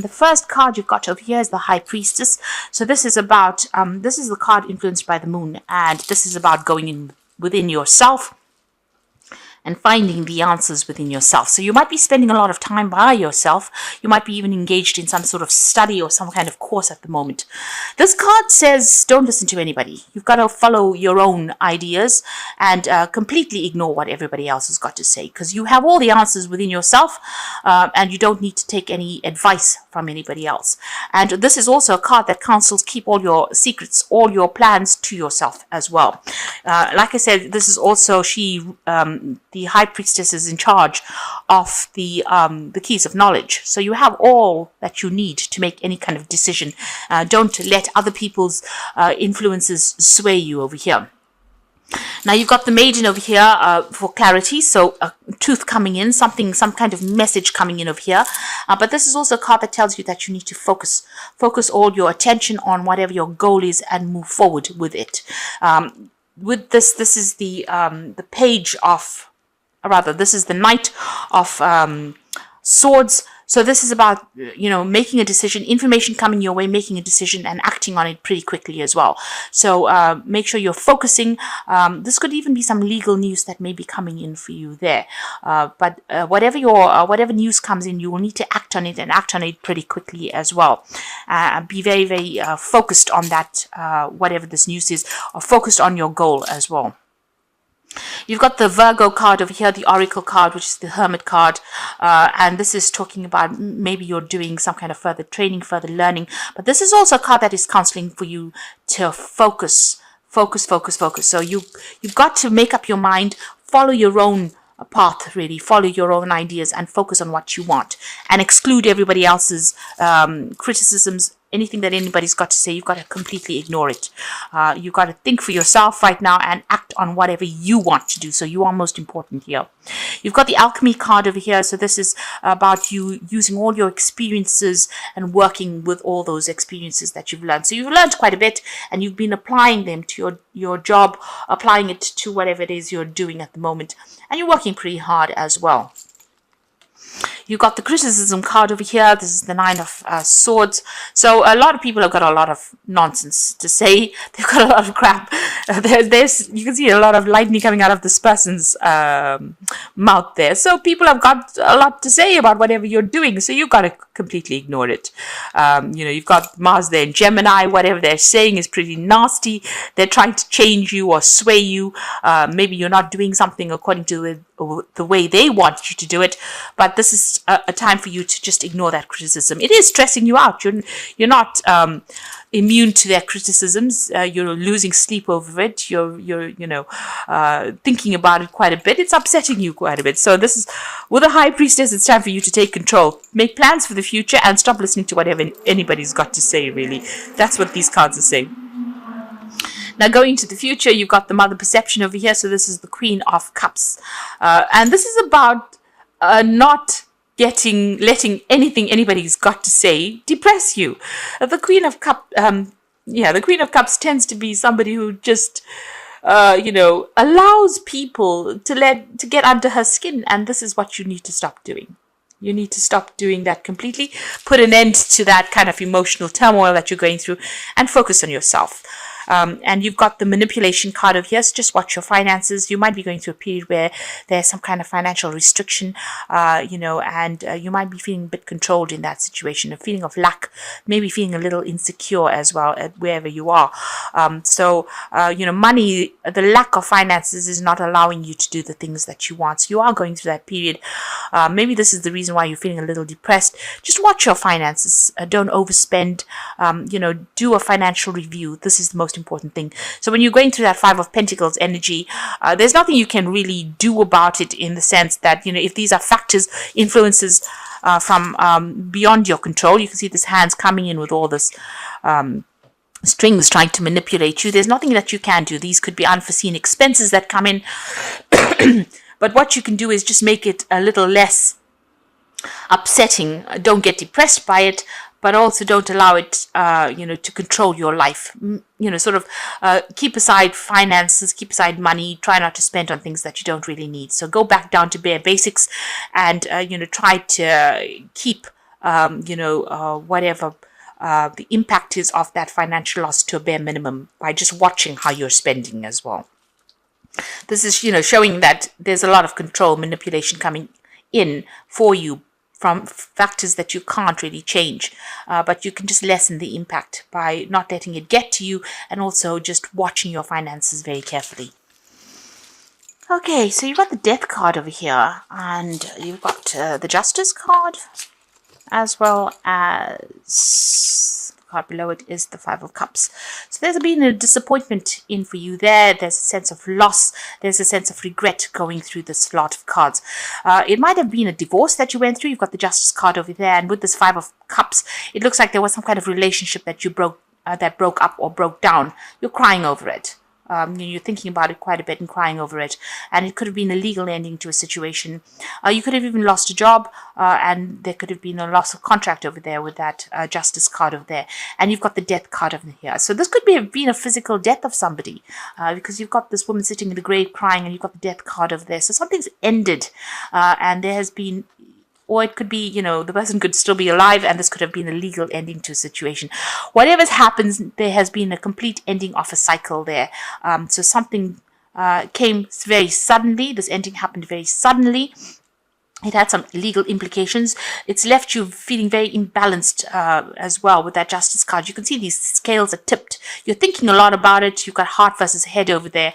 The first card you've got over here is the High Priestess. So this is about, this is the card influenced by the moon, and this is about going in within yourself and finding the answers within yourself. So you might be spending a lot of time by yourself. You might be even engaged in some sort of study or some kind of course at the moment. This card says don't listen to anybody. You've got to follow your own ideas and completely ignore what everybody else has got to say, because you have all the answers within yourself, and you don't need to take any advice from anybody else. And this is also a card that counsels keep all your secrets, all your plans to yourself as well. Like I said, this is also the High Priestess is in charge of the keys of knowledge. So you have all that you need to make any kind of decision. Don't let other people's influences sway you over here. Now you've got the Maiden over here for clarity, so truth coming in, some kind of message coming in over here. But this is also a card that tells you that you need to focus all your attention on whatever your goal is and move forward with it. With this is the page of, or rather, this is the Knight of Swords. So this is about, making a decision, information coming your way, making a decision and acting on it pretty quickly as well. So make sure you're focusing. This could even be some legal news that may be coming in for you there. But whatever news comes in, you will need to act on it, and act on it pretty quickly as well. Be very, very focused on that, whatever this news is, or focused on your goal as well. You've got the Virgo card over here, the Oracle card, which is the Hermit card, and this is talking about maybe you're doing some kind of further training, further learning, but this is also a card that is counseling for you to focus. So you've got to make up your mind, follow your own path, really follow your own ideas and focus on what you want, and exclude everybody else's criticisms. Anything that anybody's got to say, you've got to completely ignore it. You've got to think for yourself right now and act on whatever you want to do. So you are most important here. You've got the Alchemy card over here. So this is about you using all your experiences and working with all those experiences that you've learned. So you've learned quite a bit, and you've been applying them to your job, applying it to whatever it is you're doing at the moment. And you're working pretty hard as well. You've got the Criticism card over here. This is the Nine of Swords. So a lot of people have got a lot of nonsense to say. They've got a lot of crap. You can see a lot of lightning coming out of this person's mouth there. So people have got a lot to say about whatever you're doing. So you've got to completely ignore it. You've got Mars there in Gemini. Whatever they're saying is pretty nasty. They're trying to change you or sway you. Maybe you're not doing something according to the way they want you to do it. But this is a time for you to just ignore that criticism. It is stressing you out. You're not immune to their criticisms. You're losing sleep over it. You're thinking about it quite a bit. It's upsetting you quite a bit. So this is, with a High Priestess, it's time for you to take control. Make plans for the future and stop listening to whatever anybody's got to say, really. That's what these cards are saying. Now, going into the future, you've got the Mother Perception over here. So this is the Queen of Cups. And this is about not letting anything anybody's got to say depress you. The Queen of Cups tends to be somebody who just allows people to get under her skin, and this is what you need to stop doing. You need to stop doing that completely. Put an end to that kind of emotional turmoil that you're going through, and focus on yourself. And you've got the Manipulation card over here. So just watch your finances. You might be going through a period where there's some kind of financial restriction, and you might be feeling a bit controlled in that situation, a feeling of lack, maybe feeling a little insecure as well at wherever you are. Money, the lack of finances is not allowing you to do the things that you want. So you are going through that period. Maybe this is the reason why you're feeling a little depressed. Just watch your finances. Don't overspend. Do a financial review. This is the most important thing. So when you're going through that Five of Pentacles energy, there's nothing you can really do about it, in the sense that, if these are factors, influences from beyond your control. You can see this hands coming in with all this strings trying to manipulate you. There's nothing that you can do. These could be unforeseen expenses that come in. But what you can do is just make it a little less upsetting. Don't get depressed by it, but also don't allow it, to control your life. Keep aside finances, keep aside money, try not to spend on things that you don't really need. So go back down to bare basics and, try to keep whatever the impact is of that financial loss to a bare minimum by just watching how you're spending as well. This is, showing that there's a lot of control, manipulation coming in for you from factors that you can't really change, but you can just lessen the impact by not letting it get to you and also just watching your finances very carefully. Okay, so you've got the Death card over here, and you've got the Justice card, as well as the card below it is the Five of Cups. So there's been a disappointment in for you there. There's a sense of loss. There's a sense of regret going through this lot of cards. It might have been a divorce that you went through. You've got the Justice card over there, and with this Five of Cups, it looks like there was some kind of relationship that you broke up or broke down. You're crying over it. You're thinking about it quite a bit and crying over it. And it could have been a legal ending to a situation. You could have even lost a job, and there could have been a loss of contract over there with that Justice card over there. And you've got the Death card over here. So this could have been a physical death of somebody, because you've got this woman sitting in the grave crying, and you've got the Death card over there. So something's ended, and there has been... Or it could be, the person could still be alive, and this could have been a legal ending to a situation. Whatever happens, there has been a complete ending of a cycle there. So something came very suddenly. This ending happened very suddenly. It had some legal implications. It's left you feeling very imbalanced as well with that Justice card. You can see these scales are tipped. You're thinking a lot about it. You've got heart versus head over there.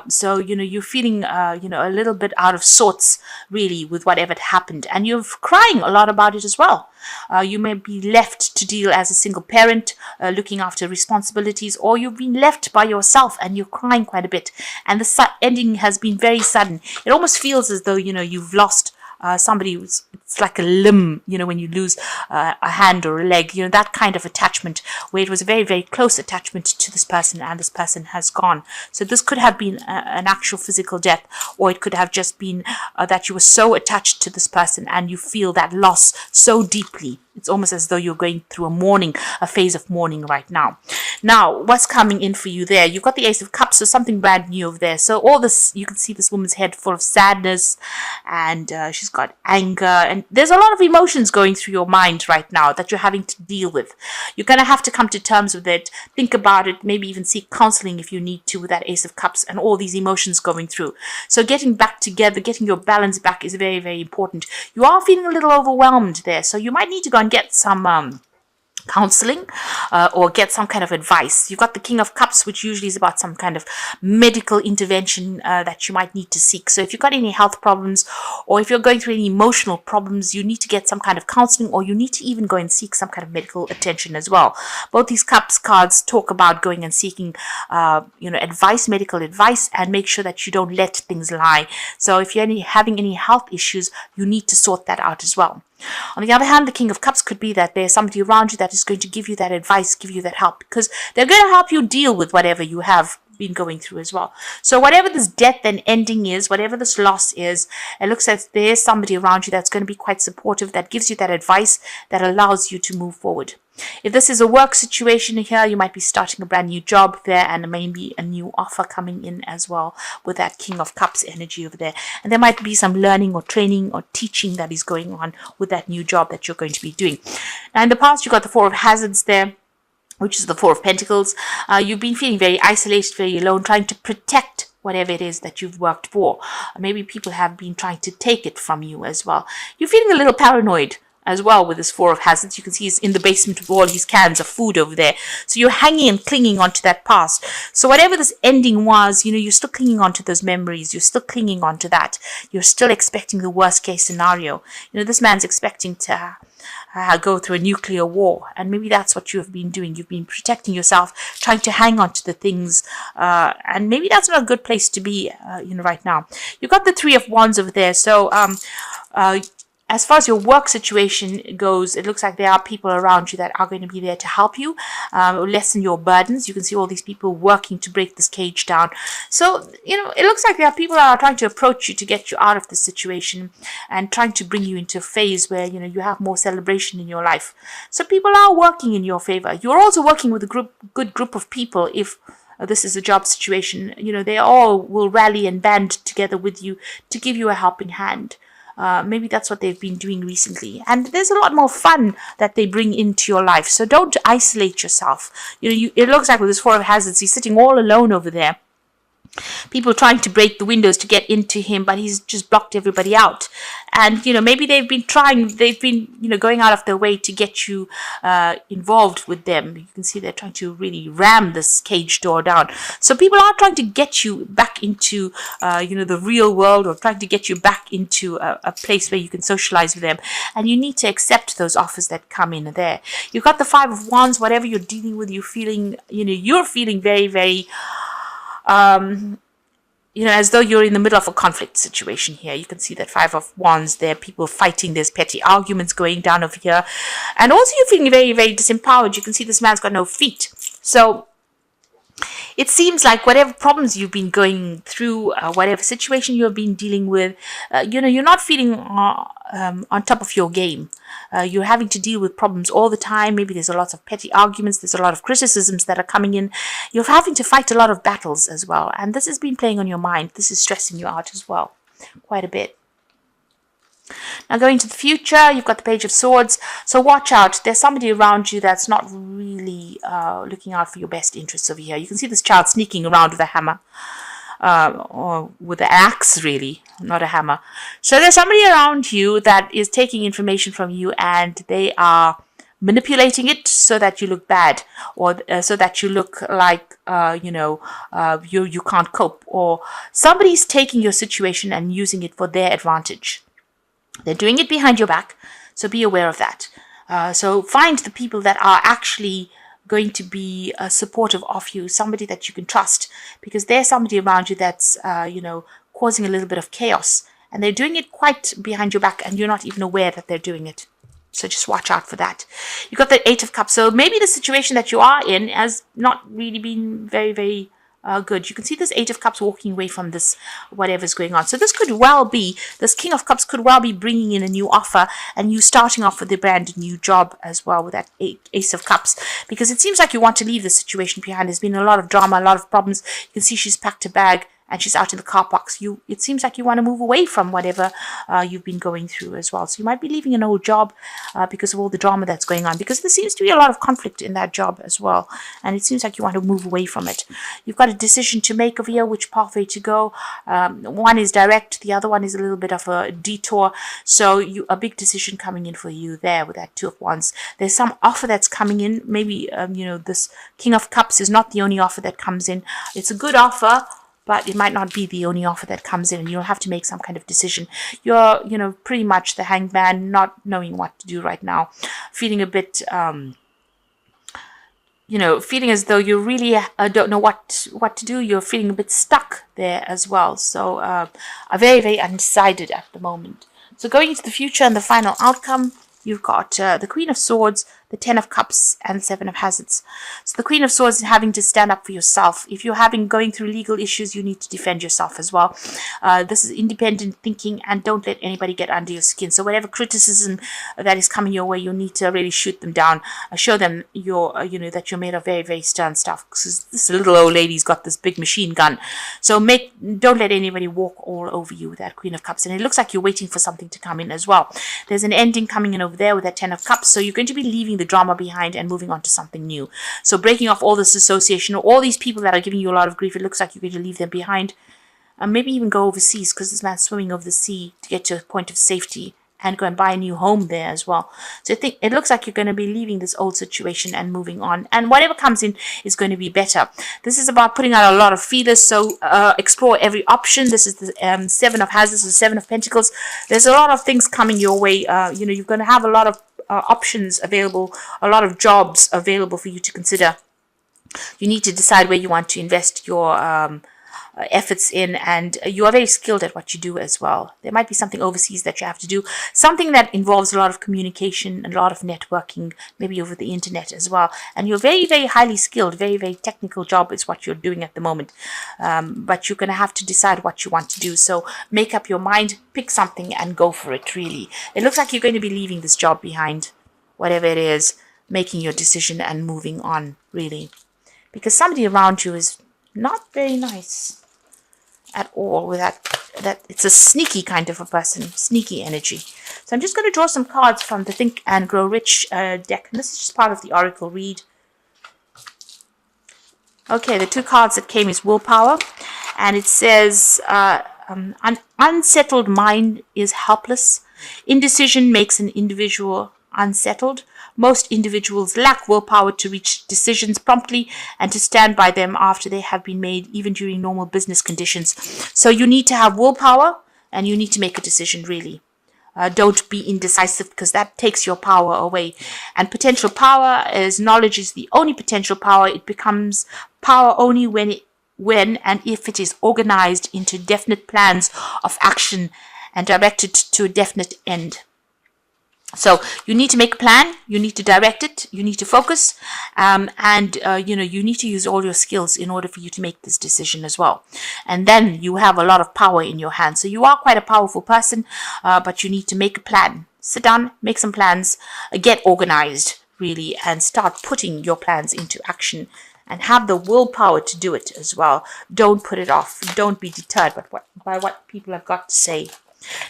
So, you're feeling, a little bit out of sorts, really, with whatever had happened. And you're crying a lot about it as well. You may be left to deal as a single parent, looking after responsibilities, or you've been left by yourself and you're crying quite a bit. And the ending has been very sudden. It almost feels as though, you've lost somebody who's, it's like a limb, when you lose a hand or a leg, that kind of attachment where it was a very, very close attachment to this person and this person has gone. So this could have been an actual physical death, or it could have just been that you were so attached to this person and you feel that loss so deeply. It's almost as though you're going through a phase of mourning right now. Now, what's coming in for you there? You've got the Ace of Cups, so something brand new over there. So all this, you can see this woman's head full of sadness, and she's got anger, and there's a lot of emotions going through your mind right now that you're having to deal with. You're going to have to come to terms with it, think about it, maybe even seek counseling if you need to with that Ace of Cups and all these emotions going through. So getting back together, getting your balance back is very, very important. You are feeling a little overwhelmed there, so you might need to go and get some counseling or get some kind of advice. You've got the King of Cups, which usually is about some kind of medical intervention that you might need to seek. So if you've got any health problems, or if you're going through any emotional problems, you need to get some kind of counseling, or you need to even go and seek some kind of medical attention as well. Both these Cups cards talk about going and seeking advice, medical advice, and make sure that you don't let things lie. So if you're having any health issues, you need to sort that out as well. On the other hand, the King of Cups could be that there's somebody around you that is going to give you that advice, give you that help, because they're going to help you deal with whatever you have been going through as well. So whatever this death and ending is, whatever this loss is, it looks like there's somebody around you that's going to be quite supportive, that gives you that advice that allows you to move forward. If this is a work situation here, you might be starting a brand new job there, and maybe a new offer coming in as well with that King of Cups energy over there. And there might be some learning or training or teaching that is going on with that new job that you're going to be doing. Now, in the past, you got the Four of Hazards there, which is the Four of Pentacles. You've been feeling very isolated, very alone, trying to protect whatever it is that you've worked for. Maybe people have been trying to take it from you as well. You're feeling a little paranoid as well with this Four of Hazards. You can see he's in the basement with all his cans of food over there. So you're hanging and clinging onto that past. So whatever this ending was, you're still clinging onto those memories. You're still clinging onto that. You're still expecting the worst case scenario. This man's expecting to go through a nuclear war, and maybe that's what you have been doing. You've been protecting yourself, trying to hang on to the things, and maybe that's not a good place to be right now. You've got the Three of Wands over there. So as far as your work situation goes, it looks like there are people around you that are going to be there to help you, lessen your burdens. You can see all these people working to break this cage down. So, it looks like there are people that are trying to approach you to get you out of this situation and trying to bring you into a phase where, you have more celebration in your life. So people are working in your favor. You're also working with a good group of people. If this is a job situation, they all will rally and band together with you to give you a helping hand. Maybe that's what they've been doing recently. And there's a lot more fun that they bring into your life. So don't isolate yourself. It looks like with this Four of Hazards, he's sitting all alone over there. People trying to break the windows to get into him, but he's just blocked everybody out. And maybe they've been going out of their way to get you involved with them. You can see they're trying to really ram this cage door down. So people are trying to get you back into the real world, or trying to get you back into a place where you can socialize with them. And you need to accept those offers that come in there. You've got the Five of Wands. Whatever you're dealing with, you're feeling very, very as though you're in the middle of a conflict situation here. You can see that Five of Wands there, people fighting, there's petty arguments going down over here. And also you're feeling very, very disempowered. You can see this man's got no feet. So it seems like whatever problems you've been going through, whatever situation you've been dealing with, you're not feeling on top of your game. You're having to deal with problems all the time. Maybe there's a lot of petty arguments. There's a lot of criticisms that are coming in. You're having to fight a lot of battles as well. And this has been playing on your mind. This is stressing you out as well, quite a bit. Now going to the future, you've got the Page of Swords. So watch out. There's somebody around you that's not really looking out for your best interests over here. You can see this child sneaking around with a hammer. Or with an axe, really, not a hammer. So there's somebody around you that is taking information from you, and they are manipulating it so that you look bad, or so that you look like you can't cope, or somebody's taking your situation and using it for their advantage. They're doing it behind your back, so be aware of that. So find the people that are actually going to be supportive of you, somebody that you can trust, because there's somebody around you that's causing a little bit of chaos, and they're doing it quite behind your back, and you're not even aware that they're doing it. So just watch out for that. You've got the Eight of Cups. So maybe the situation that you are in has not really been very, very good. You can see this Eight of Cups walking away from this, whatever's going on. So this could well be, this King of Cups could well be bringing in a new offer, and you starting off with a brand new job as well with that Ace of Cups, because it seems like you want to leave the situation behind. There's been a lot of drama, a lot of problems. You can see she's packed a bag and she's out in the car parks. It seems like you want to move away from whatever you've been going through as well. So you might be leaving an old job because of all the drama that's going on, because there seems to be a lot of conflict in that job as well, and it seems like you want to move away from it. You've got a decision to make over here, which pathway to go. One is direct, the other one is a little bit of a detour. So a big decision coming in for you there with that Two of Wands. There's some offer that's coming in. Maybe this King of Cups is not the only offer that comes in. It's a good offer, but it might not be the only offer that comes in, and you'll have to make some kind of decision. You're, pretty much the Hanged Man, not knowing what to do right now, feeling a bit, feeling as though you really don't know what to do. You're feeling a bit stuck there as well. So, are very, very undecided at the moment. So going into the future and the final outcome, you've got the Queen of Swords, the Ten of Cups, and the Seven of Hazards. So the Queen of Swords is having to stand up for yourself. If you're going through legal issues, you need to defend yourself as well. This is independent thinking, and don't let anybody get under your skin. So whatever criticism that is coming your way, you need to really shoot them down. Show them that you're made of very, very stern stuff. Because this little old lady's got this big machine gun. So don't let anybody walk all over you with that Queen of Cups. And it looks like you're waiting for something to come in as well. There's an ending coming in over there with that Ten of Cups. So you're going to be leaving the drama behind and moving on to something new. So breaking off all this association, all these people that are giving you a lot of grief, it looks like you're going to leave them behind. Maybe even go overseas, because this man's swimming over the sea to get to a point of safety and go and buy a new home there as well. So I think it looks like you're going to be leaving this old situation and moving on. And whatever comes in is going to be better. This is about putting out a lot of feelers. So explore every option. This is the Seven of Hazards, the Seven of Pentacles. There's a lot of things coming your way. You're going to have a lot of options available, a lot of jobs available for you to consider. You need to decide where you want to invest your efforts in, and you are very skilled at what you do as well. There might be something overseas that you have to do, something that involves a lot of communication and a lot of networking, maybe over the internet as well. And you're very, very highly skilled, very, very technical job is what you're doing at the moment. But you're going to have to decide what you want to do. So make up your mind, pick something and go for it, really. It looks like you're going to be leaving this job behind, whatever it is, making your decision and moving on, really. Because somebody around you is not very nice at all with that that it's a sneaky kind of a person, sneaky energy. So I'm just going to draw some cards from the Think and Grow Rich deck. And this is just part of the Oracle read. Okay, the 2 cards that came is Willpower. And it says, an unsettled mind is helpless. Indecision makes an individual unsettled. Most individuals lack willpower to reach decisions promptly and to stand by them after they have been made, even during normal business conditions. So you need to have willpower and you need to make a decision, really. Don't be indecisive, because that takes your power away. And potential power, as knowledge is the only potential power, it becomes power only when and if it is organized into definite plans of action and directed to a definite end. So you need to make a plan, you need to direct it, you need to focus, and you need to use all your skills in order for you to make this decision as well. And then you have a lot of power in your hands. So you are quite a powerful person, but you need to make a plan. Sit down, make some plans, get organized, really, and start putting your plans into action. And have the willpower to do it as well. Don't put it off. Don't be deterred by what people have got to say.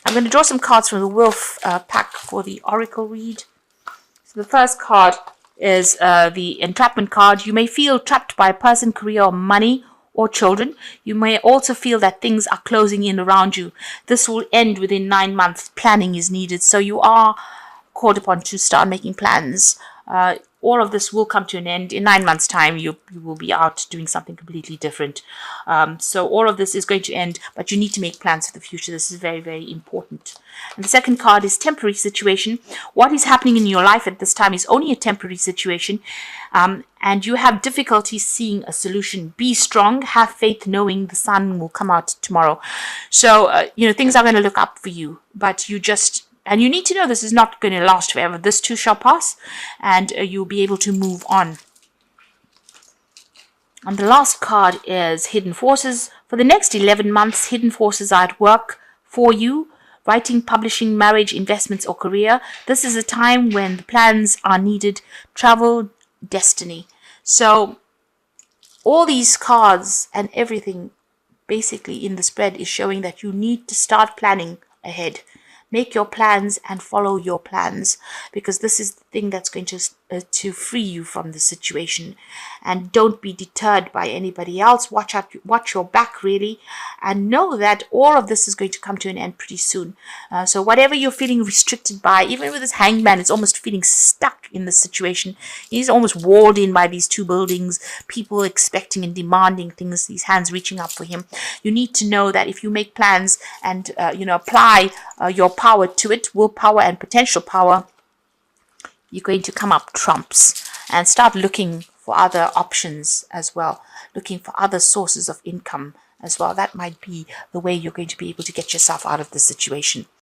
I'm going to draw some cards from the Wolf pack for the Oracle read. So the first card is the Entrapment card. You may feel trapped by a person, career, or money, or children. You may also feel that things are closing in around you. This will end within 9 months. Planning is needed. So you are called upon to start making plans. All of this will come to an end. In 9 months' time, you will be out doing something completely different. So all of this is going to end, but you need to make plans for the future. This is very, very important. And the second card is Temporary Situation. What is happening in your life at this time is only a temporary situation, and you have difficulty seeing a solution. Be strong. Have faith, knowing the sun will come out tomorrow. So, things are going to look up for you, but and you need to know this is not going to last forever. This too shall pass, and you'll be able to move on. And the last card is Hidden Forces. For the next 11 months, hidden forces are at work for you. Writing, publishing, marriage, investments, or career. This is a time when the plans are needed. Travel, destiny. So all these cards and everything basically in the spread is showing that you need to start planning ahead. Make your plans and follow your plans, because this is the thing that's going to free you from the situation. And don't be deterred by anybody else. Watch your back, really, and know that all of this is going to come to an end pretty soon. So whatever you're feeling restricted by, even with this hangman, it's almost feeling stuck in the situation. He's almost walled in by these 2 buildings, people expecting and demanding things, these hands reaching up for him. You need to know that if you make plans and apply your power to it, willpower and potential power, you're going to come up trumps, and start looking for other options as well, looking for other sources of income as well. That might be the way you're going to be able to get yourself out of the situation.